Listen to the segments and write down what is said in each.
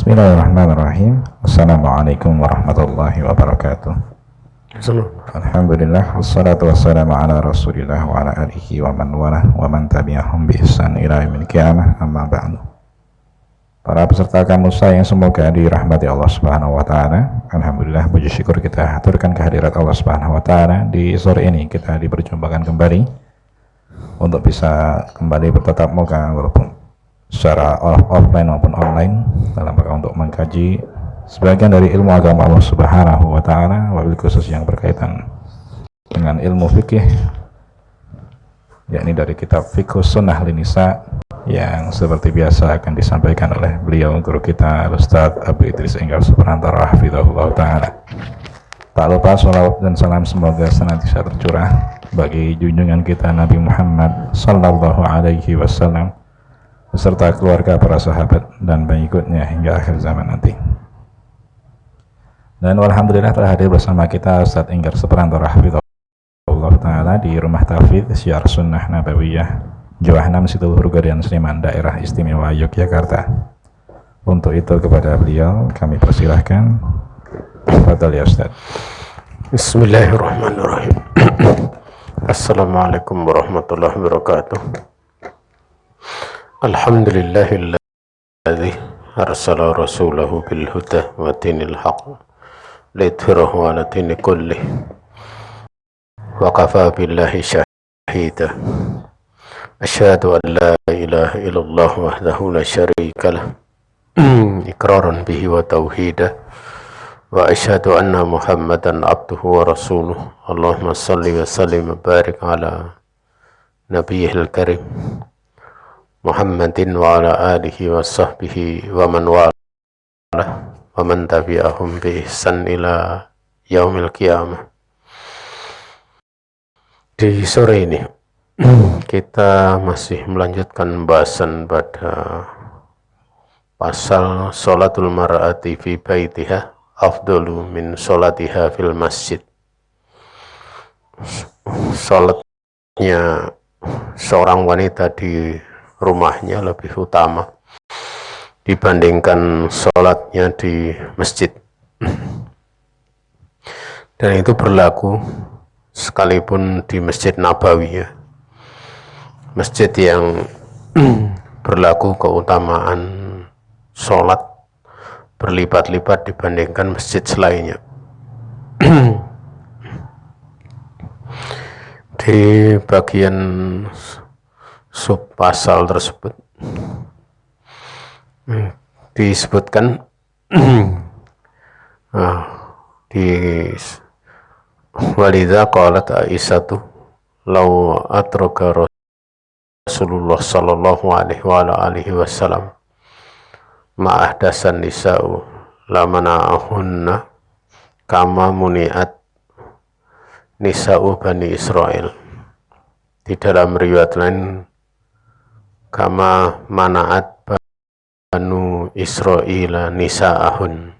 Bismillahirrahmanirrahim. Assalamualaikum warahmatullahi wabarakatuh. Alhamdulillah, wassalatu wassalamu ala rasulillah wa ala alihi wa man walah wa man tabi'ahum bi ihsan ila yaumil qiyamah, amma ba'du. Para peserta kamusa yang semoga dirahmati Allah Subhanahu wa taala. Alhamdulillah, puji syukur kita haturkan kehadirat Allah Subhanahu wa taala. Di sore ini kita diperjumpakan kembali untuk bisa kembali bertatap muka walaupun secara offline maupun online dalam rangka untuk mengkaji sebagian dari ilmu agama Allah Subhanahu wa taala, wabil khusus yang berkaitan dengan ilmu fikih, yakni dari kitab Fiqhus Sunnah Linisa yang seperti biasa akan disampaikan oleh beliau guru kita Ustaz Abu Idris Enggar Suprantara hafizahullah taala. Tak lupa salawat dan salam semoga senantiasa tercurah bagi junjungan kita Nabi Muhammad sallallahu alaihi wasallam beserta keluarga, para sahabat dan pengikutnya hingga akhir zaman nanti. Dan alhamdulillah telah hadir bersama kita Ustaz Enggar Suprantara hafizahullah taala di Rumah Tahfidz Syiar Sunnah Nabawiyah Juwahanam Situl Hurgadian Sleman, Daerah Istimewa Yogyakarta. Untuk itu kepada beliau kami persilahkan. Fadhal ya Ustaz. Bismillahirrahmanirrahim. Assalamualaikum warahmatullahi wabarakatuh. Alhamdulillahilladzi arsala rasulahu bil huda wa dinil haqq lidhhirahu 'ala dini kullih wa kafa billahi shahida. Asyhadu an la ilaha illallah wahdahu la syarika lah iqraran bihi wa tauhida wa asyhadu anna Muhammadan abduhu wa rasuluh. Allahumma salli wa sallim wa barik ala nabiyyil karim Muhammadin wa ala alihi wa sahbihi wa man walah wa man tabi'ahum bi ihsan ila yaumil qiyamah. Di sore ini kita masih melanjutkan pembahasan pada pasal sholatul mar'ati fi baitiha afdalu min sholatiha fil masjid. Sholatnya seorang wanita di rumahnya lebih utama dibandingkan sholatnya di masjid, dan itu berlaku sekalipun di Masjid Nabawi, ya, masjid yang berlaku keutamaan sholat berlipat-lipat dibandingkan masjid selainnya. Di bagian sub pasal tersebut disebutkan di walidha qalat Aisyatu law atraka Rasulullah sallallahu alaihi wasallam ma ahdasan nisa'u lamana'ahunna kama muni'at nisa'u Bani Israel. Di dalam riwayat lain kama mana'at Banu Israila nisa'ahun.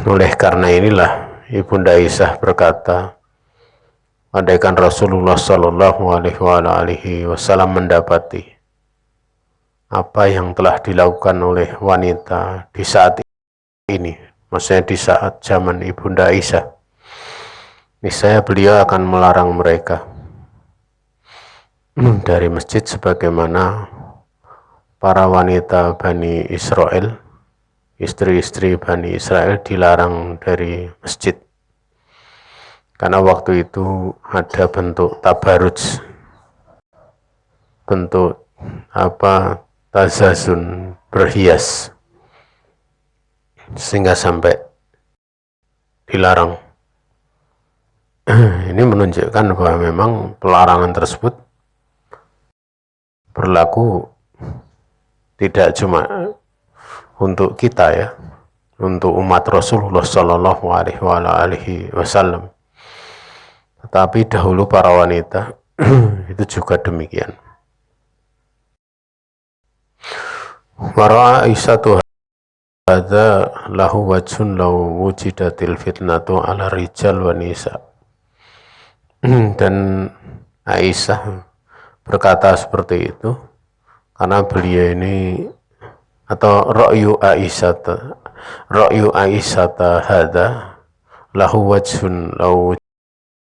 Oleh karena inilah Ibunda Aisyah berkata, andaikan Rasulullah sallallahu alaihi wasallam mendapati apa yang telah dilakukan oleh wanita di saat ini, maksudnya di saat zaman Ibunda Aisyah, niscaya beliau akan melarang mereka dari masjid sebagaimana para wanita Bani Israel, istri-istri Bani Israel dilarang dari masjid. Karena waktu itu ada bentuk tabaruj, bentuk tazazun, berhias, sehingga sampai dilarang. Ini menunjukkan bahwa memang pelarangan tersebut berlaku tidak cuma untuk kita, ya, untuk umat Rasulullah sallallahu alaihi wasallam, tetapi dahulu para wanita itu juga demikian. Wara'a Aisyatu hadza lahu wajhun law wujidatil fitnatu ala rijal wa nisa. Dan Aisyah berkata seperti itu karena beliau ini atau ra'yu Aisyata hadza lahu wajhun law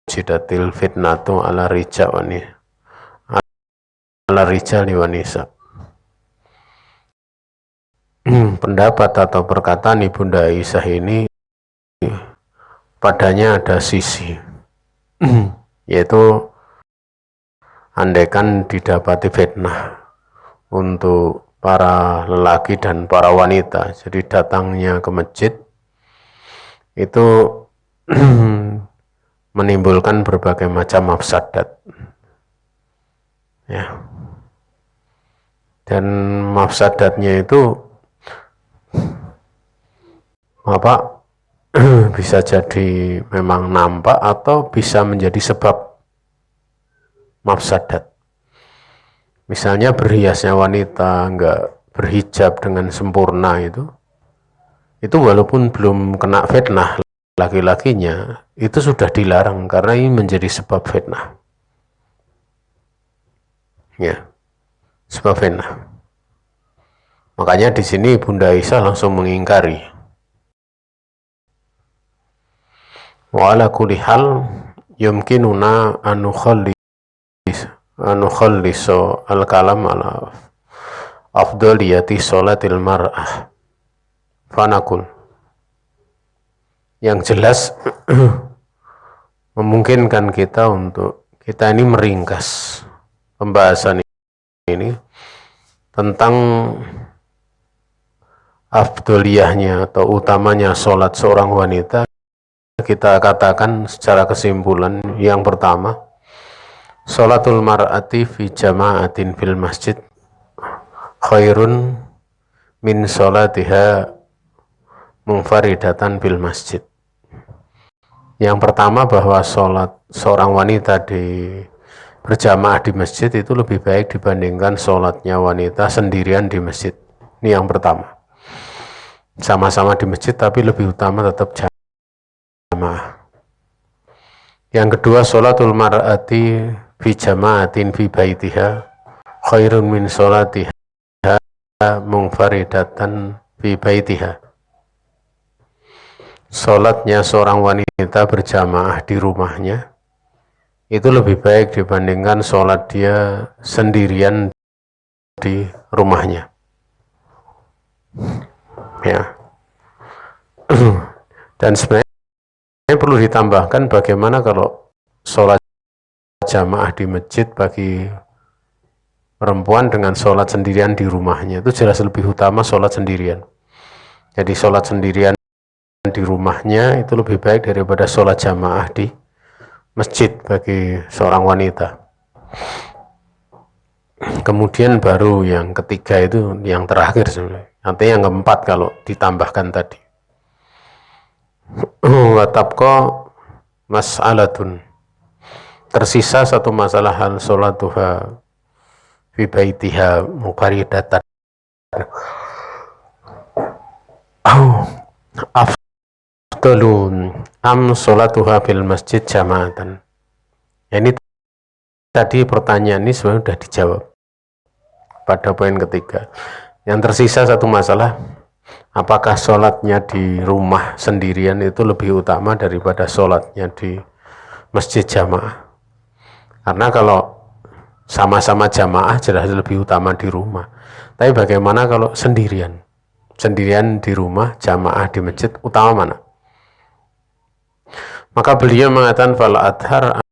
jidatil fitnatu ala rijali wa nisa. Pendapat atau perkataan Ibunda Aisyah ini padanya ada sisi yaitu andaikan didapati fitnah untuk para lelaki dan para wanita, jadi datangnya ke masjid itu menimbulkan berbagai macam mafsadat ya, dan mafsadatnya itu apa bisa jadi memang nampak atau bisa menjadi sebab mafsadat. Misalnya berhiasnya wanita, enggak berhijab dengan sempurna itu walaupun belum kena fitnah laki-lakinya, itu sudah dilarang karena ini menjadi sebab fitnah. Ya, sebab fitnah. Makanya di sini Bunda Aisyah langsung mengingkari. Wa ala kulli hal yumkinuna an nukhallisu al-kalam ala afdaliyati sholatil mar'ah fanakul. Yang jelas memungkinkan kita ini meringkas pembahasan ini tentang afdoliyahnya atau utamanya sholat seorang wanita. Kita katakan secara kesimpulan yang pertama, sholatul mar'ati fi jama'atin fil masjid khairun min sholatiha munfaridatan fil masjid. Yang pertama, bahwa sholat seorang wanita berjamaah di masjid itu lebih baik dibandingkan sholatnya wanita sendirian di masjid. Ini yang pertama. Sama-sama di masjid tapi lebih utama tetap jamaah. Yang kedua, sholatul mar'ati fi jama'atin fi baitiha khairun min sholatiha munfaridatan fi baitiha. Sholatnya seorang wanita berjamaah di rumahnya itu lebih baik dibandingkan sholat dia sendirian di rumahnya. Ya. Dan sebenarnya perlu ditambahkan bagaimana kalau sholat jamaah di masjid bagi perempuan dengan sholat sendirian di rumahnya, itu jelas lebih utama sholat sendirian. Jadi sholat sendirian di rumahnya itu lebih baik daripada sholat jamaah di masjid bagi seorang wanita. Kemudian baru yang ketiga itu yang terakhir sebenarnya, nanti yang keempat kalau ditambahkan tadi. Watabqa mas'alatun, tersisa satu masalah, hal sholatuha fi baitiha muqaridatan afdalun am sholatuha fil masjid jama'atan. Ini tadi pertanyaan ini sebenarnya sudah dijawab pada poin ketiga. Yang tersisa satu masalah, apakah sholatnya di rumah sendirian itu lebih utama daripada sholatnya di masjid jamaah? Karena kalau sama-sama jamaah jelas lebih utama di rumah. Tapi bagaimana kalau sendirian? Sendirian di rumah, jamaah di masjid, utama mana? Maka beliau mengatakan fal adhar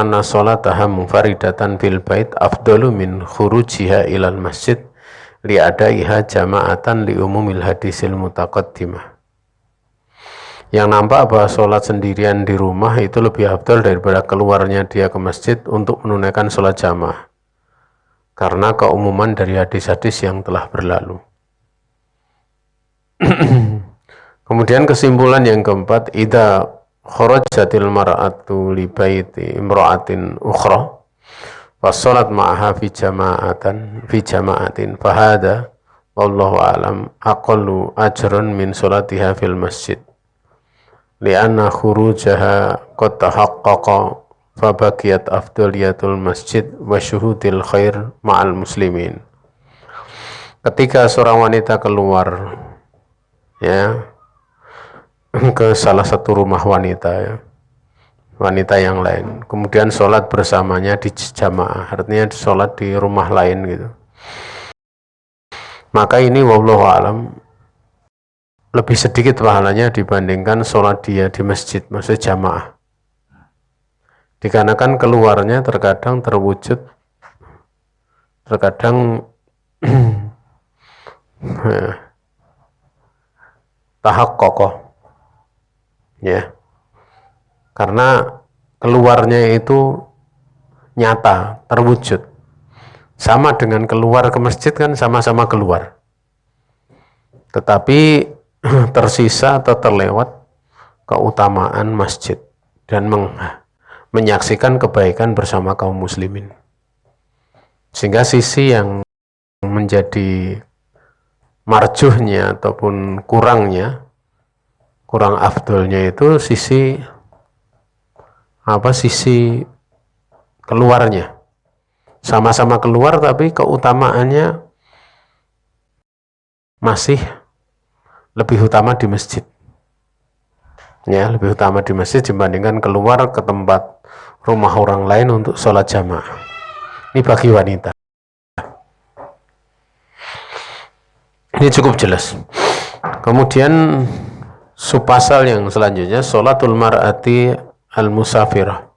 anna sholataha munfaridatan fil bait afdalu min khurujiha ilal masjid li'adaiha jama'atan li'umumil hadisil mutaqaddimah. Yang nampak bahwa sholat sendirian di rumah itu lebih afdal daripada keluarnya dia ke masjid untuk menunaikan sholat jamaah, karena keumuman dari hadis-hadis yang telah berlalu. Kemudian kesimpulan yang keempat, idza kharajatil mar'atu li baiti imra'atin ukhra wassalat ma'aha fi jama'atin fahada wallahu a'lam aqallu ajran min sholatiha fil masjid li'anna khurujaha qad tahaqqaqa fabaqiyat afdaliyatul masjid wa syuhudil khair ma'al muslimin. ketika seorang wanita keluar ya ke salah satu rumah wanita ya, wanita yang lain, kemudian sholat bersamanya di jamaah, artinya sholat di rumah lain gitu, maka ini wallahu alam lebih sedikit pahalanya dibandingkan sholat dia di masjid, maksud jamaah, dikarenakan keluarnya terkadang terwujud, terkadang tahak kokoh ya, karena keluarnya itu nyata, terwujud. Sama dengan keluar ke masjid kan sama-sama keluar, tetapi tersisa atau terlewat keutamaan masjid dan menyaksikan kebaikan bersama kaum muslimin. Sehingga sisi yang menjadi marjuhnya ataupun kurang afdolnya itu sisi keluarnya. Sama-sama keluar tapi keutamaannya masih lebih utama di masjid. Ya, lebih utama di masjid dibandingkan keluar ke tempat rumah orang lain untuk sholat jamaah. Ini bagi wanita. Ini cukup jelas. Kemudian subpasal yang selanjutnya, sholatul mar'ati al-musafirah.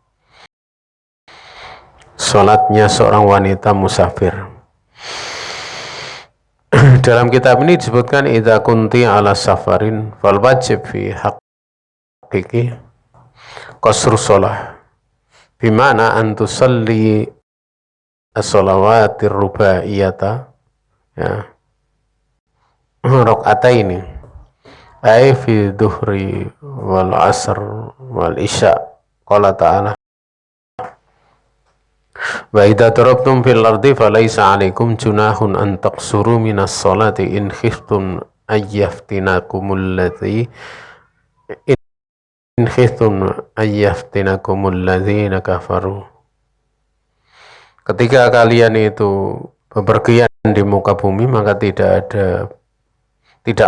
Sholatnya seorang wanita musafir. Dalam kitab ini disebutkan idza kunti ala safarin fal wajib fi haqqiki qasru shalah bimana an tusalli as-shalawatir rubaiyata ya rak'ataini ay fi dhuhri wal asr wal isya qala ta'ala wa idza darabtum fil ardi falaysa 'alaikum junahun an taqsuru minas sholati in khiftum ayyaftinakumul ladzina kafaru. Ketika kalian itu bepergian di muka bumi, maka tidak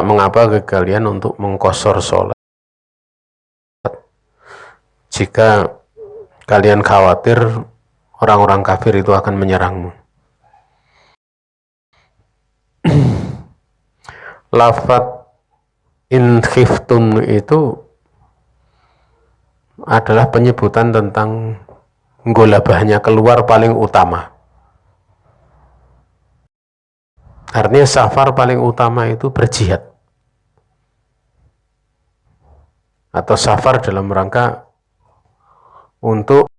mengapa bagi kalian untuk mengqashar sholat jika kalian khawatir orang-orang kafir itu akan menyerangmu. Lafaz in khiftun itu adalah penyebutan tentang golabahnya keluar paling utama. Artinya safar paling utama itu berjihad atau safar dalam rangka untuk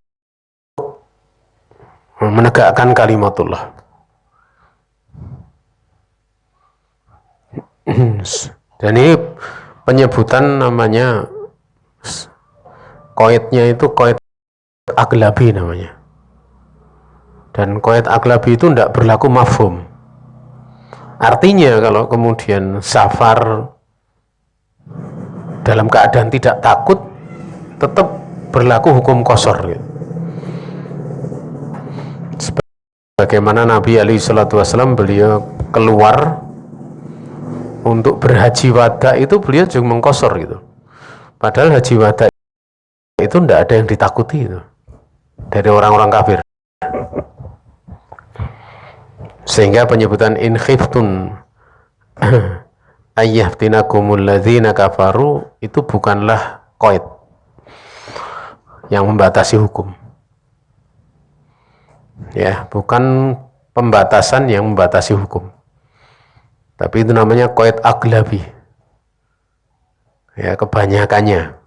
menegakkan kalimatullah. Dan ini penyebutan namanya qaidnya itu qaid aglabi namanya. Dan qaid aglabi itu tidak berlaku mafhum. Artinya kalau kemudian safar dalam keadaan tidak takut tetap berlaku hukum qashar gitu. Bagaimana Nabi SAW beliau keluar untuk berhaji wada itu beliau juga mengqashar gitu. Padahal haji wada itu tidak ada yang ditakuti itu dari orang-orang kafir. Sehingga penyebutan in khiftun ayyaftinakumul ladzina kafaru itu bukanlah qaid yang membatasi hukum. Ya, bukan pembatasan yang membatasi hukum. Tapi itu namanya qaid aglabi. Ya, kebanyakannya.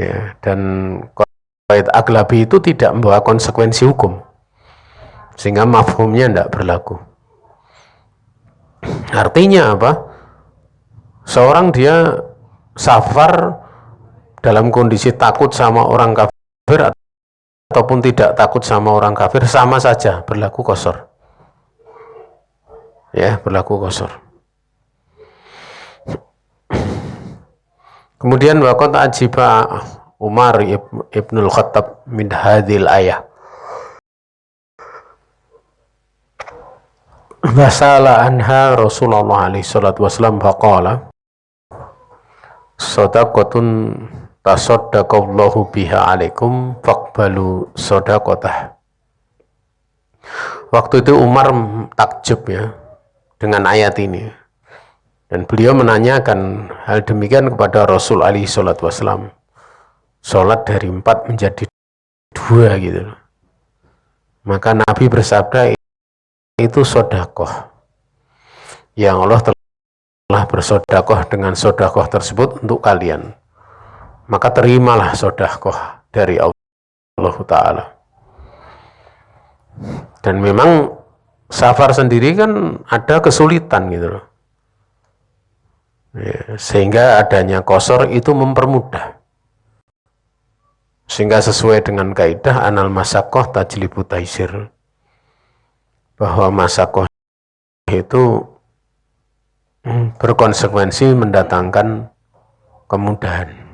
Ya, dan qaid aglabi itu tidak membawa konsekuensi hukum. Sehingga mafhumnya tidak berlaku. Artinya apa? Seorang dia safar dalam kondisi takut sama orang kafir ataupun tidak takut sama orang kafir, sama saja berlaku qashar. Ya, berlaku qashar. Kemudian waqat ajiba Umar ibnul Khattab min hadhil ayah. Basala anha Rasulullah alaihi salatu wasallam faqala sadaqatun tasaddaqallahu biha alaikum faqbalu sadaqatah. Waktu itu Umar takjub ya dengan ayat ini, dan beliau menanyakan hal demikian kepada Rasul alaihi salatu wasallam. Sholat dari 4 menjadi 2 gitu. Maka Nabi bersabda, itu sodakoh yang Allah telah bersodakoh dengan sodakoh tersebut untuk kalian, maka terimalah sodakoh dari Allah Ta'ala. Dan memang safar sendiri kan ada kesulitan gitu loh ya, sehingga adanya qasar itu mempermudah, sehingga sesuai dengan kaidah anal masakoh tajlibu taisir, bahwa masakoh itu berkonsekuensi mendatangkan kemudahan.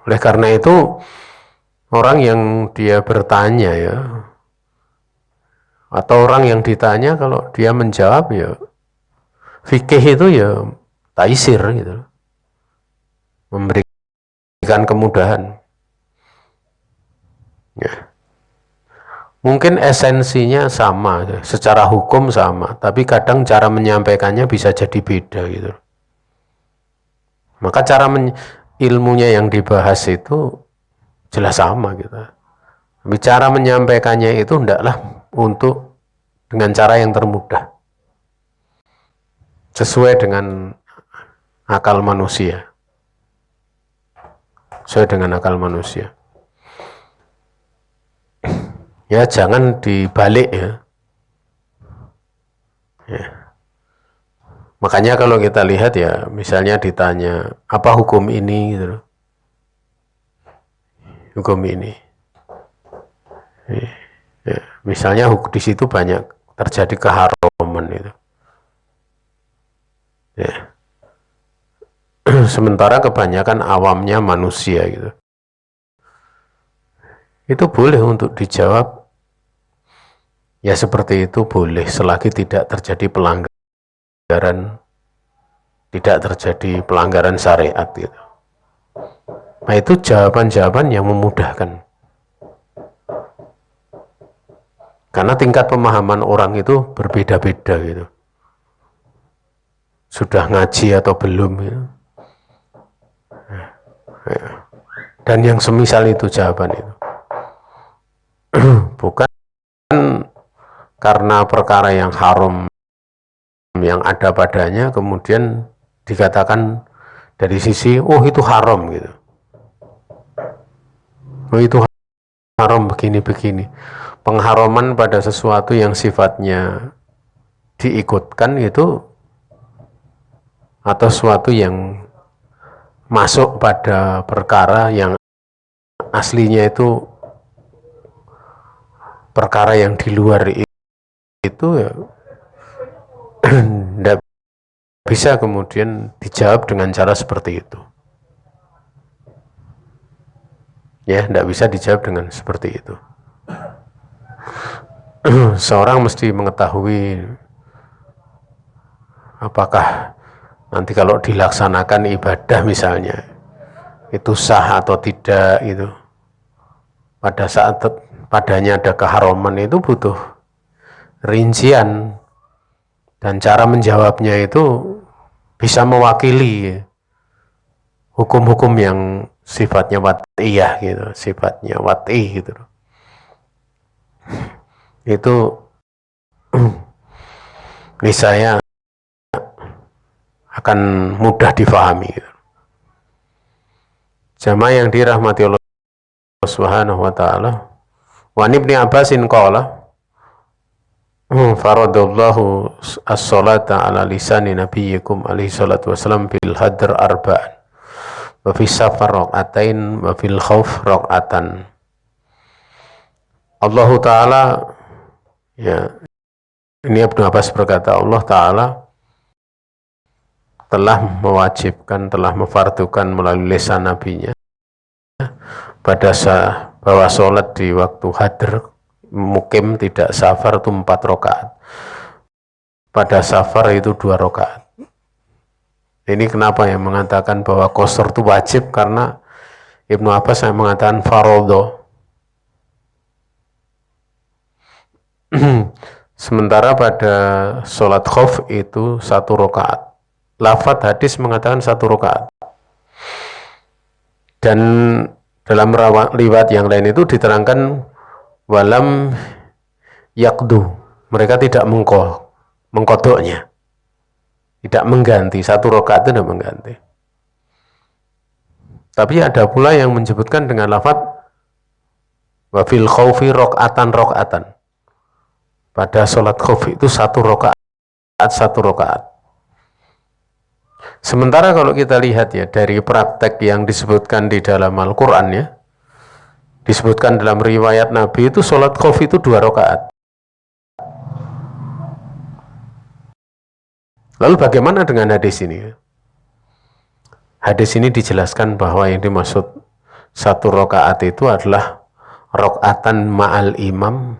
Oleh karena itu orang yang dia bertanya ya, atau orang yang ditanya, kalau dia menjawab ya fikih itu ya taisir gitu, memberikan kemudahan ya. Mungkin esensinya sama, secara hukum sama, tapi kadang cara menyampaikannya bisa jadi beda gitu. Maka cara ilmunya yang dibahas itu jelas sama gitu. Tapi cara menyampaikannya itu hendaklah untuk dengan cara yang termudah, sesuai dengan akal manusia. Sesuai dengan akal manusia. Ya jangan dibalik ya. Makanya kalau kita lihat ya, misalnya ditanya apa hukum ini gitu. Hukum ini. Ya, misalnya di situ banyak terjadi keharaman itu. Ya. Sementara kebanyakan awamnya manusia gitu. Itu boleh untuk dijawab ya seperti itu, boleh selagi tidak terjadi pelanggaran, tidak terjadi pelanggaran syariat gitu. Nah itu jawaban-jawaban yang memudahkan. Karena tingkat pemahaman orang itu berbeda-beda gitu. Sudah ngaji atau belum gitu. Dan yang semisal itu jawaban itu. Bukan karena perkara yang haram yang ada padanya kemudian dikatakan dari sisi oh itu haram gitu. Oh itu haram begini-begini. Pengharaman pada sesuatu yang sifatnya diikutkan itu, atau sesuatu yang masuk pada perkara yang aslinya itu perkara yang di luar itu ya tidak bisa kemudian dijawab dengan cara seperti itu. Ya, tidak bisa dijawab dengan seperti itu. Seorang mesti mengetahui apakah nanti kalau dilaksanakan ibadah misalnya itu sah atau tidak itu. Pada saat padanya ada keharaman itu butuh rincian, dan cara menjawabnya itu bisa mewakili hukum-hukum yang sifatnya wat'iyah gitu, sifatnya wat'i gitu. Itu niscaya akan mudah difahami gitu. Jamaah yang dirahmati Allah Subhanahu wa ta'ala, wa Ibnu Abbasin qala faradallahu as-salata ala lisani nabiyyikum alaihi salatu wasalam fil hadr arba'an wa fi safar raq'atain wa fil khauf raq'atan. Allah Ta'ala ya, ini Ibnu Abbas berkata, Allah Ta'ala telah mewajibkan, telah memfardukan melalui lisan nabinya bahwa sholat di waktu hadr mukim tidak safar itu 4 rakaat, pada safar itu 2 rakaat. Ini kenapa yang mengatakan bahwa qasar itu wajib, karena Ibnu Abbas yang mengatakan farodho. Sementara pada sholat khauf itu 1 rakaat. Lafadz hadis mengatakan 1 rakaat. Dan dalam riwayat yang lain itu diterangkan walam yakdu, mereka tidak mengkodoknya, tidak mengganti. 1 rakaat itu tidak mengganti. Tapi ada pula yang menyebutkan dengan lafadz wa fil khaufi rakaatan. Pada sholat khauf itu 1 rakaat, 1 rakaat. Sementara kalau kita lihat ya dari praktek yang disebutkan di dalam Al-Quran ya, disebutkan dalam riwayat Nabi itu sholat khauf itu 2 rakaat. Lalu bagaimana dengan hadis ini? Hadis ini dijelaskan bahwa yang dimaksud 1 rakaat itu adalah rakaatan ma'al imam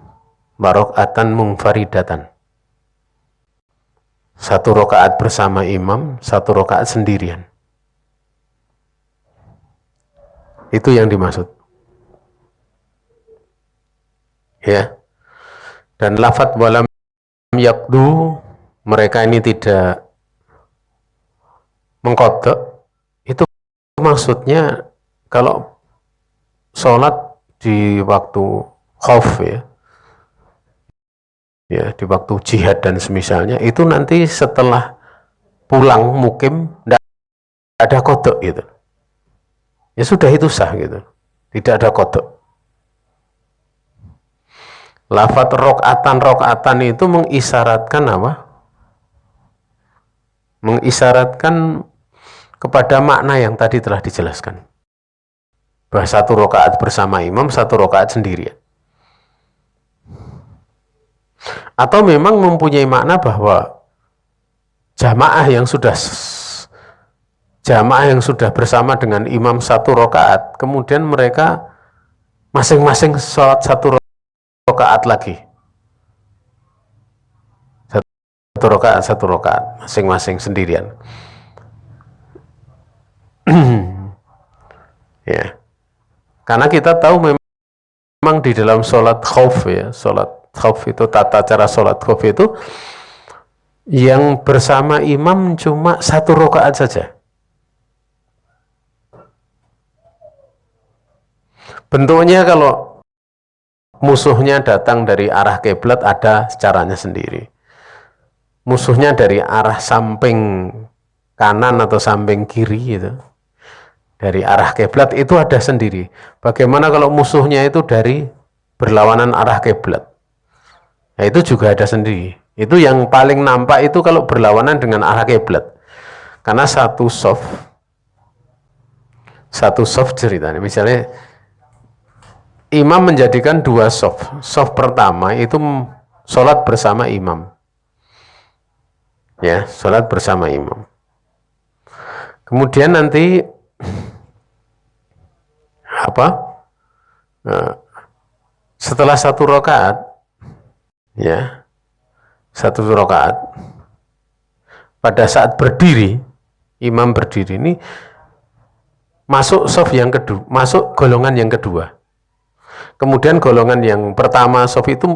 wa rakaatan munfaridatan. 1 rakaat bersama imam, 1 rakaat sendirian. Itu yang dimaksud. Ya. Dan lafadz walam yakdu, mereka ini tidak mengkodok, itu maksudnya kalau sholat di waktu khauf ya, di waktu jihad dan semisalnya, itu nanti setelah pulang mukim tidak ada kodok gitu. Ya sudah, itu sah gitu, tidak ada kodok. Lafadz rakaatan itu mengisyaratkan apa? Mengisyaratkan kepada makna yang tadi telah dijelaskan, bahwa 1 rakaat bersama imam, 1 rakaat sendirian. Atau memang mempunyai makna bahwa jamaah yang sudah bersama dengan imam 1 rakaat, kemudian mereka masing-masing sholat 1 rakaat lagi, 1 rakaat masing-masing sendirian. Ya, karena kita tahu memang di dalam sholat khauf ya, sholat khauf itu, tata cara sholat khauf itu yang bersama imam cuma 1 rakaat saja. Bentuknya kalau musuhnya datang dari arah kiblat ada caranya sendiri. Musuhnya dari arah samping kanan atau samping kiri gitu, dari arah kiblat itu ada sendiri. Bagaimana kalau musuhnya itu dari berlawanan arah kiblat? Nah, itu juga ada sendiri. Itu yang paling nampak itu kalau berlawanan dengan arah kiblat. Karena satu soft ceritanya. Misalnya imam menjadikan 2 soft. Soft pertama itu sholat bersama imam. Ya, sholat bersama imam. Kemudian nanti setelah 1 rakaat ya, 1 rakaat, pada saat berdiri, imam berdiri ini masuk soft yang kedua, masuk golongan yang kedua. Kemudian golongan yang pertama soft itu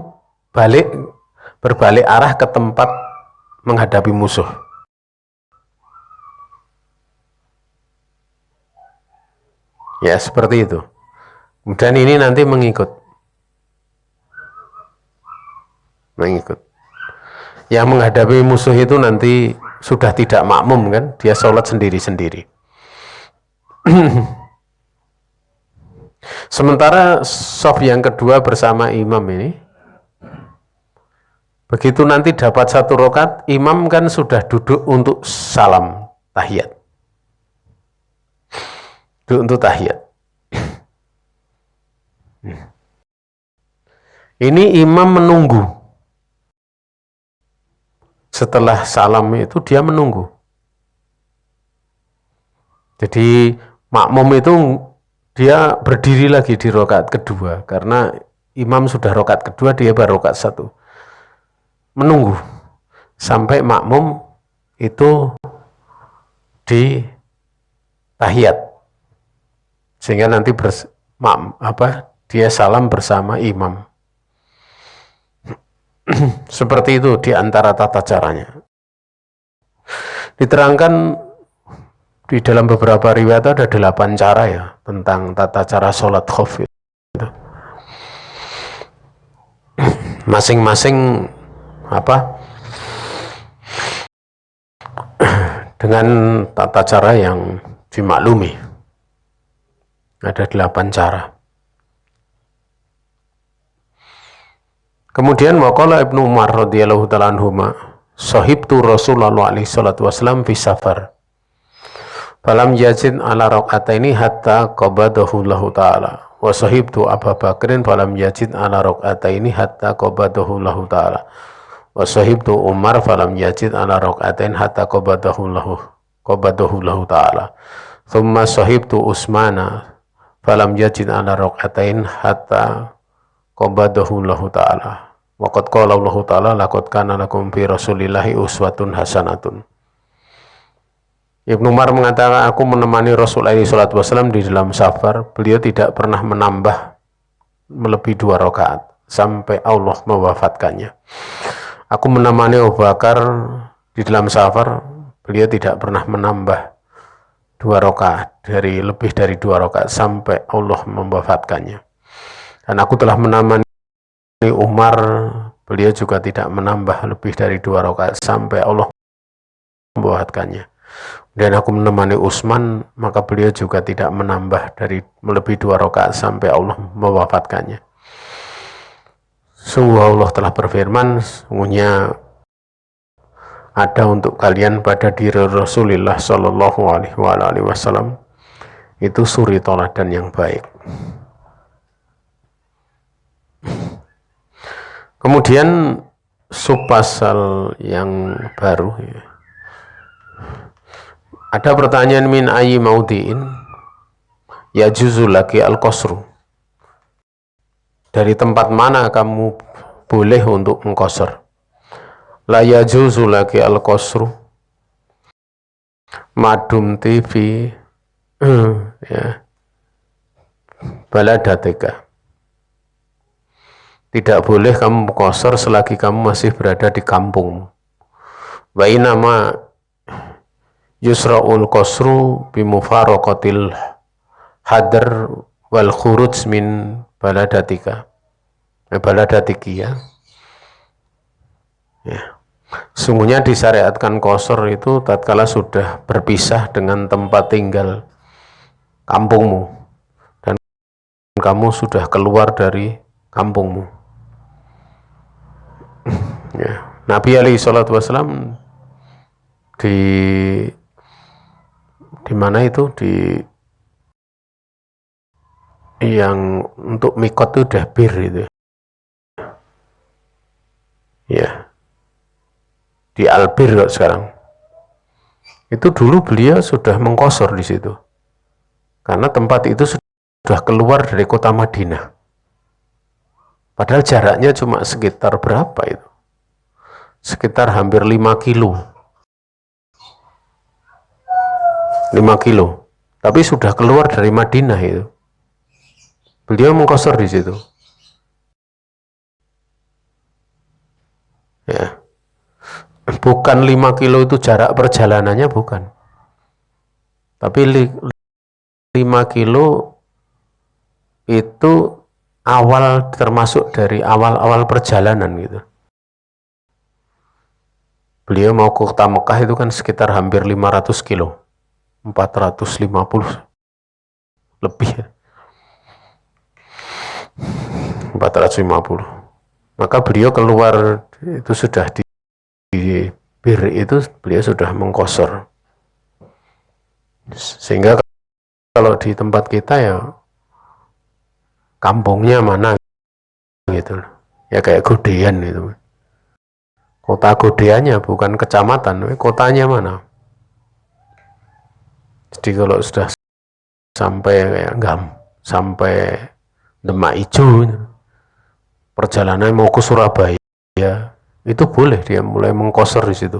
berbalik arah ke tempat menghadapi musuh. Ya, seperti itu. Kemudian ini nanti mengikut. Yang menghadapi musuh itu nanti sudah tidak makmum kan, dia sholat sendiri-sendiri. Sementara shaf yang kedua bersama imam ini, begitu nanti dapat 1 rakaat, imam kan sudah duduk untuk salam tahiyat. Duduk untuk tahiyat. Ini imam menunggu. Setelah salam itu dia menunggu. Jadi makmum itu dia berdiri lagi di rakaat kedua karena imam sudah rakaat kedua, dia baru rakaat satu. Menunggu sampai makmum itu di tahiyat, sehingga nanti dia salam bersama imam. Seperti itu di antara tata caranya. Diterangkan di dalam beberapa riwayat ada 8 cara ya tentang tata cara sholat khauf itu. Masing-masing dengan tata cara yang dimaklumi. Ada 8 cara. Kemudian waqala Ibnu Umar radhiyallahu ta'ala anhuma, sahibtu Rasulullah alaihi salatu wasallam fi safar. Falam yazid ala raq'ataini hatta qabadahu Allah ta'ala. Wa sahibtu Abu Bakrin falam yazid ala raq'ataini hatta qabadahu Allah ta'ala. Wa sahibtu Umar falam yazid ala raq'atain hatta qabadahu Allah ta'ala. Thumma sahibtu Utsmana falam yazid ala raq'atain hatta qabadahu Allah ta'ala. Wa qad qala Allah ta'ala laqad kana lakum fi Rasulillahi uswatun hasanatun. Ibnu Umar mengatakan, aku menemani Rasul alaihi salatu wasallam di dalam safar, beliau tidak pernah menambah melebihi 2 rakaat sampai Allah mewafatkannya. Aku menemani Abu Bakar di dalam safar, beliau tidak pernah menambah 2 rakaat lebih dari 2 rakaat sampai Allah mewafatkannya. Dan aku telah menemani Umar, beliau juga tidak menambah lebih dari 2 rakaat sampai Allah mewafatkannya. Dan aku menemani Utsman, maka beliau juga tidak menambah melebihi 2 rakaat sampai Allah mewafatkannya. Sungguh Allah telah berfirman, sungguhnya ada untuk kalian pada diri Rasulullah Shallallahu Alaihi Wasallam itu suri toladan yang baik. Kemudian subpasal yang baru ya. Ada pertanyaan min ayyi maudiin yajuzu laki al-qasru. Dari tempat mana kamu boleh untuk mengqasar? La yajuzu laki al-qasru madum TV ya baladatika. Tidak boleh kamu mengqasar selagi kamu masih berada di kampungmu. Wa inama yusra'ul qasru bimufaraqatil hadar wal khuruj min baladatika. Baladatiki ya. Sungguhnya disyariatkan qasar itu tatkala sudah berpisah dengan tempat tinggal kampungmu dan kamu sudah keluar dari kampungmu. Ya. Nabi alaihi salatu wasallam di mana itu yang untuk mikot itu udah bir itu ya, di Albir kok sekarang. Itu dulu beliau sudah mengqasar di situ karena tempat itu sudah keluar dari kota Madinah, padahal jaraknya cuma sekitar berapa itu, sekitar hampir 5 kilo, tapi sudah keluar dari Madinah itu. Beliau mengqasar di situ. Ya. Bukan 5 kilo itu jarak perjalanannya, bukan. Tapi 5 kilo itu termasuk dari awal-awal perjalanan gitu. Beliau mau ke kota Mekah itu kan sekitar hampir 500 kilo. 450 lebih ya. 450. Maka beliau keluar itu sudah di bir itu beliau sudah mengqasar. Sehingga kalau di tempat kita ya kampungnya mana gitu. Ya kayak Godean itu. Kota Godeannya bukan kecamatan, kotanya mana? Jadi kalau sudah sampai sampai Demak Ijo, perjalanan mau ke Surabaya, itu boleh dia mulai mengkosor di situ.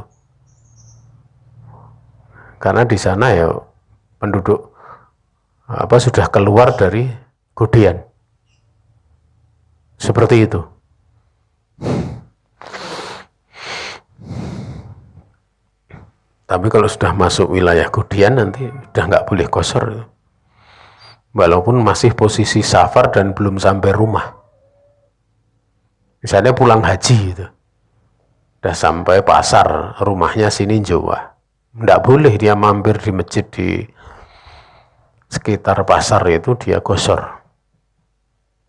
Karena di sana ya penduduk sudah keluar dari Godean. Seperti itu. Tapi kalau sudah masuk wilayah Godean nanti udah nggak boleh kosor. Walaupun masih posisi safar dan belum sampai rumah. Misalnya pulang haji itu. Udah sampai pasar rumahnya Sininjo. Nggak boleh dia mampir di masjid di sekitar pasar itu dia kosor.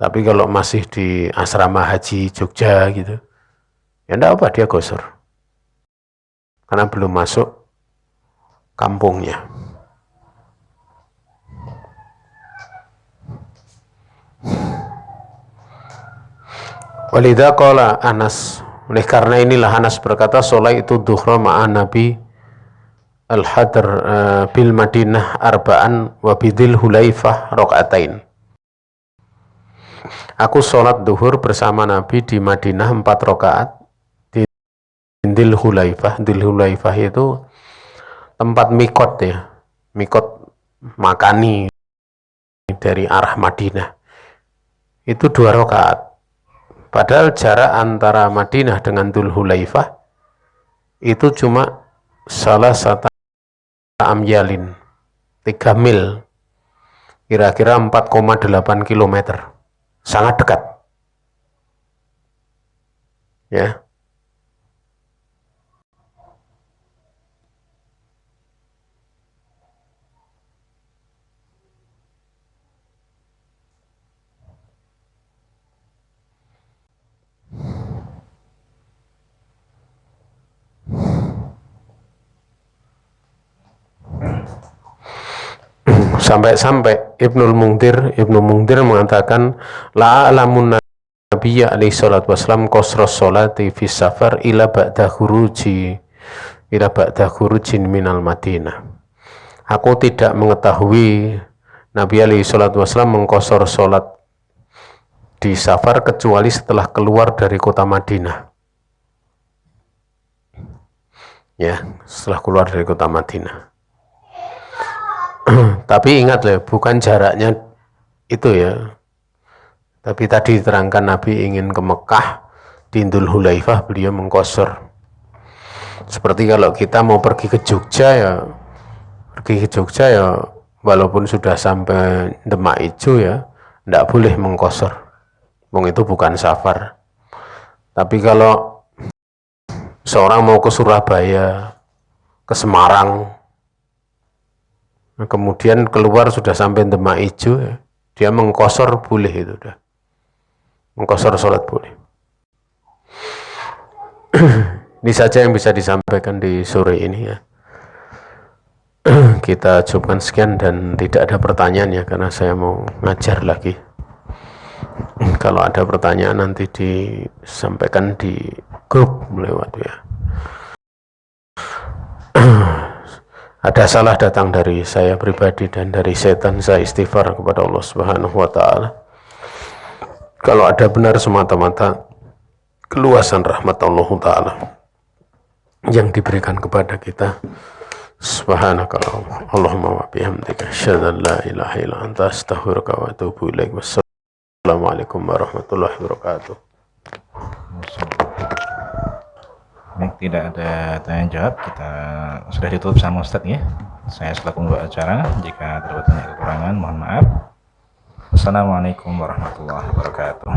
Tapi kalau masih di asrama haji Jogja gitu, ya enggak apa dia gosor. Karena belum masuk kampungnya. Walidha qala Anas, oleh karena inilah Anas berkata, sholat itu duhra ma'an Nabi al-hadr bil Madinah arba'an wa bidil Hulaifah rokaatain. Aku sholat duhur bersama Nabi di Madinah 4 rakaat di Dil Hulaifah. Dil Hulaifah itu tempat mikot ya, mikot makani dari arah Madinah. Itu 2 rakaat. Padahal jarak antara Madinah dengan Dul Hulaifah itu cuma salah satu amyalin, 3 mil, kira-kira 4,8 km. Sangat dekat. Ya. Sampai-sampai Ibnu Mungdir mengatakan la alamun Nabi alaihi salatu wasallam qasra sholati fi safar ila ba'da khurujin minal Madinah. Aku tidak mengetahui Nabi alaihi salatu wasallam mengqasar sholat di safar kecuali setelah keluar dari kota Madinah. Ya, setelah keluar dari kota Madinah. Tapi ingat loh, bukan jaraknya itu ya. Tapi tadi diterangkan Nabi ingin ke Mekah, di Dul Hulaifah beliau mengqasar. Seperti kalau kita mau pergi ke Jogja ya, walaupun sudah sampai Demak Ijo ya, tidak boleh mengqasar. Itu bukan safar. Tapi kalau seorang mau ke Surabaya, ke Semarang, kemudian keluar sudah sampai Demak Ijo, dia mengqasar boleh itu udah. Mengqasar sholat boleh. Ini saja yang bisa disampaikan di sore ini ya. Kita cukupkan sekian dan tidak ada pertanyaan ya, karena saya mau ngajar lagi. Kalau ada pertanyaan nanti disampaikan di grup lewat ya. Ada salah datang dari saya pribadi dan dari setan, saya istighfar kepada Allah Subhanahu wa taala. Kalau ada benar semata-mata keluasan rahmat Allah taala yang diberikan kepada kita. Subhanaka Allahumma wa bihamdika asyhadu an la ilaha illa anta astaghfiruka wa atubu ilaik. Wassalamualaikum warahmatullahi wabarakatuh. Baik, tidak ada tanya jawab, kita sudah ditutup sama Ustadz ya. Saya selaku pembawa acara, jika terdapat kekurangan mohon maaf. Wassalamualaikum warahmatullahi wabarakatuh.